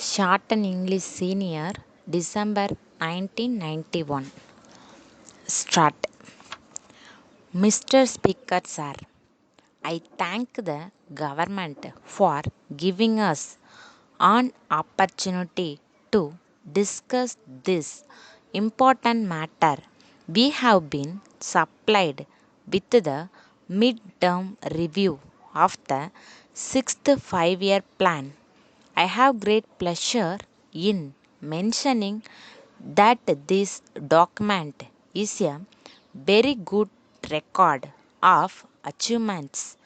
Shorten English Senior, December 1991. Start. Mr. Speaker, sir, I thank the government for giving us an opportunity to discuss this important matter. We have been supplied with the mid-term review of the sixth five-year plan. I have great pleasure in mentioning that this document is a very good record of achievements.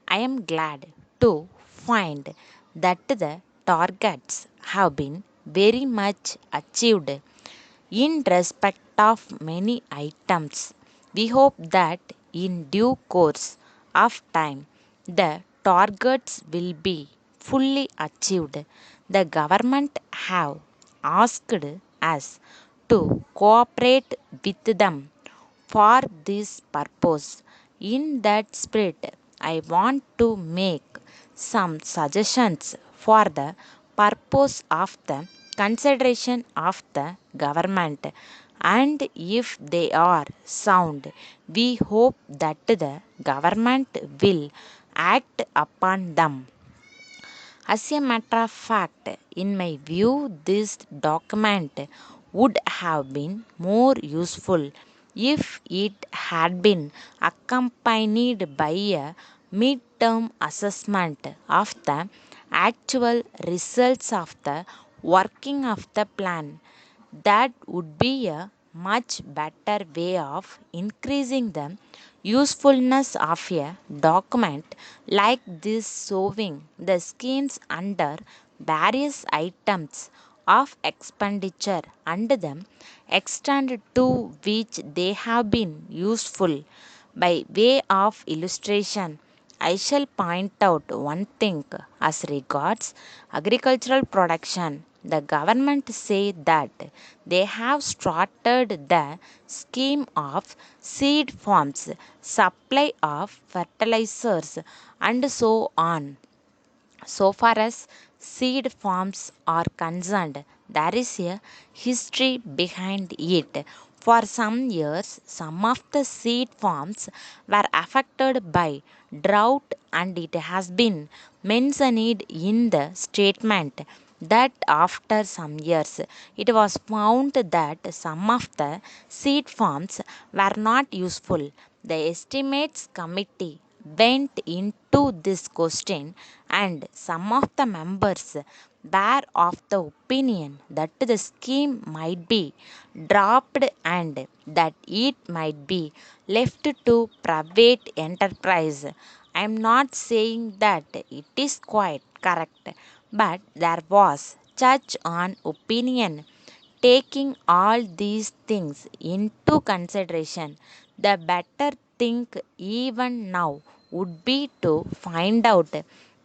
I am glad to find that the targets have been very much achieved in respect of many items. We hope that in due course of time the targets will be fully achieved. The government have asked us to cooperate with them for this purpose. In that spirit, I want to make some suggestions for the purpose of the consideration of the government, and if they are sound, we hope that the government will act upon them. As a matter of fact, in my view, this document would have been more useful if it had been accompanied by a mid-term assessment of the actual results of the working of the plan. That would be a much better way of increasing the usefulness of a document like this, showing the schemes under various items of expenditure and the extent to which they have been useful. By way of illustration, I shall point out one thing as regards agricultural production. The government say that they have started the scheme of seed farms, supply of fertilizers, and so on. So far as seed farms are concerned, there is a history behind it. For some years, some of the seed farms were affected by drought, and it has been mentioned in the statement that after some years it was found that some of the seed farms were not useful. The estimates committee went into this question, and some of the members were of the opinion that the scheme might be dropped and that it might be left to private enterprise. I am not saying that it is quite correct, but there was such an opinion. Taking all these things into consideration, the better thing even now would be to find out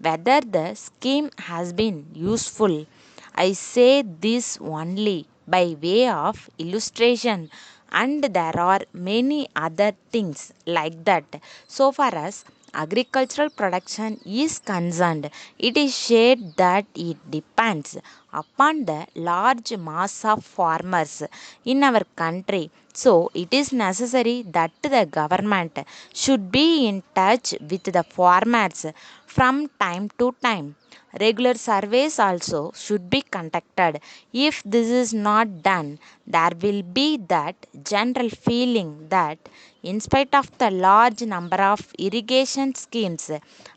whether the scheme has been useful. I say this only by way of illustration, and there are many other things like that. So far as agricultural production is concerned, it is said that it depends upon the large mass of farmers in our country. So, it is necessary that the government should be in touch with the farmers from time to time. Regular surveys also should be conducted. If this is not done, there will be that general feeling that, in spite of the large number of irrigation schemes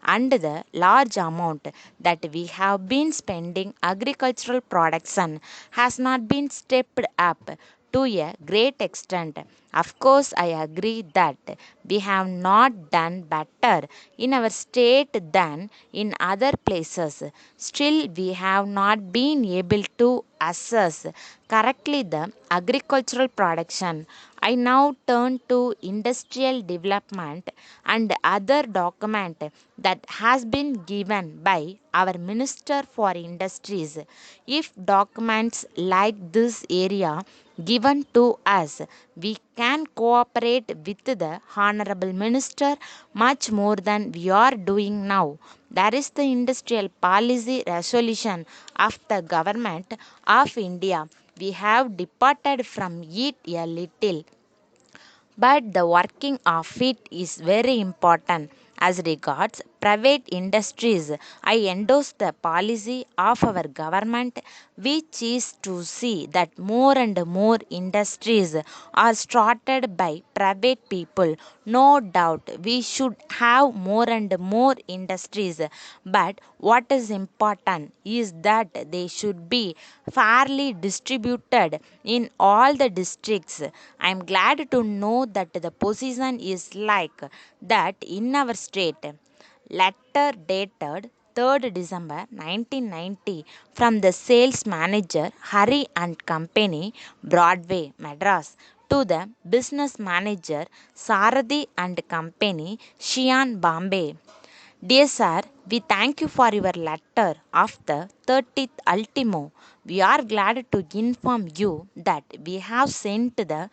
and the large amount that we have been spending, agricultural production has not been stepped up to a great extent. Of course, I agree that we have not done better in our state than in other places. Still, we have not been able to assess correctly the agricultural production. I now turn to industrial development and other document that has been given by our Minister for Industries. If documents like this area given to us, we can cooperate with the Honorable Minister much more than we are doing now. There is the industrial policy resolution of the government of India. We have departed from it a little, but the working of it is very important. As regards private industries, I endorse the policy of our government, which is to see that more and more industries are started by private people. No doubt we should have more and more industries, but what is important is that they should be fairly distributed in all the districts. I am glad to know that the position is like that in our state. Letter dated 3rd December 1990 from the sales manager Hari and Company, Broadway, Madras, to the business manager Saradi and Company, Shian, Bombay. Dear sir, we thank you for your letter of the 30th ultimo. We are glad to inform you that we have sent the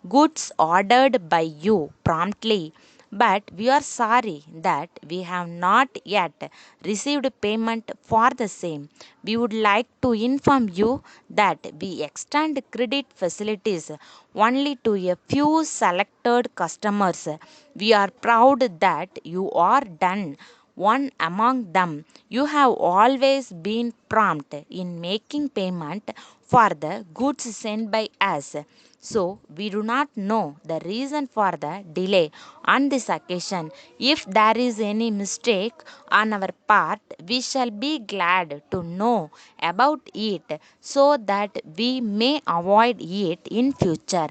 goods ordered by you promptly, but we are sorry that we have not yet received payment for the same. We would like to inform you that we extend credit facilities only to a few selected customers. We are proud that you are done one among them. You have always been prompt in making payment for the goods sent by us. So, we do not know the reason for the delay on this occasion. If there is any mistake on our part, we shall be glad to know about it so that we may avoid it in future.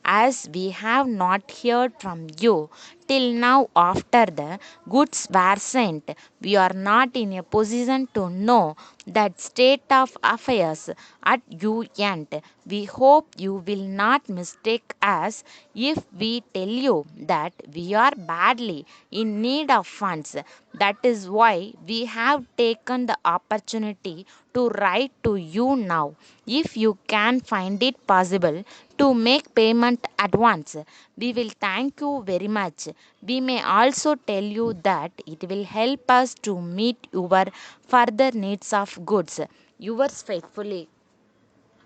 As we have not heard from you till now after the goods were sent, we are not in a position to know that state of affairs at your end. We hope you will not mistake us if we tell you that we are badly in need of funds. That is why we have taken the opportunity to write to you now. If you can find it possible to make payment at once, we will thank you very much. We may also tell you that it will help us to meet your further needs of goods. Yours faithfully,